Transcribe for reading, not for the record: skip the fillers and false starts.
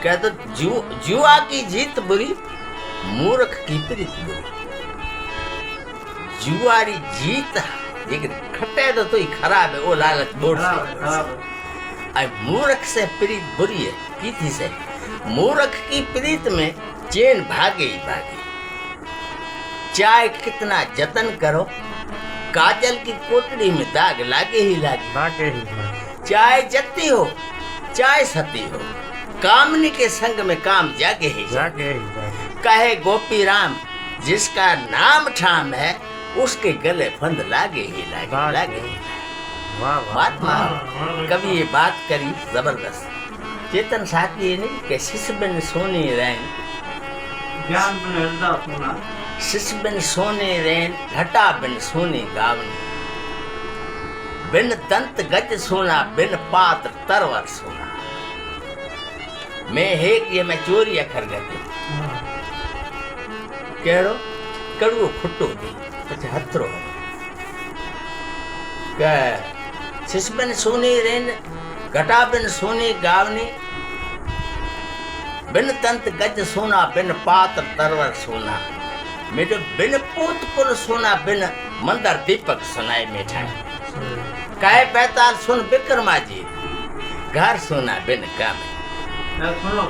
कह तो जुआ की जीत बुरी, मूर्ख की प्रीत बुरी। जुआरी जीत लेकिन खटे तो ही खराब है, वो लालच बोर्ड से। मूर्ख से प्रीत बुरी है, की से मूर्ख की प्रीत में चैन भागे ही भागे। चाहे कितना जतन करो, काजल की कोटड़ी में दाग लागे ही लागे। चाहे जती हो चाहे सती हो, कामनी के संग में काम जागे ही जागे। कहे गोपी राम, जिसका नाम ठाम है उसके गले फंद लागे ही लागे। बात मान कभी ये बात करी जबरदस्त। चेतन साथी ये नहीं कि शिश बिन सोने रैन, ज्ञान बिन हृदय सोना, शिश बिन सोने रैन, घटा बिन सोने गावनी। बिन दंत गज सोना, बिन पात्र तरवर सोना। मैं हेक ये मैं चोरी अखर गए कहो कड़ुओ खुट्टो दी पछे हथरो है। शिश बिन सोने रेन, घटा बिन सोने गावनी। बिन तंत गज सोना, बिन पात्र तरवर सोना। मेरे बिन पूत कुल सोना, बिन मंदर दीपक सुनाए मेठा। कहे पैताल सुन बिक्रमा जी, घर सोना बिन काम। सुनो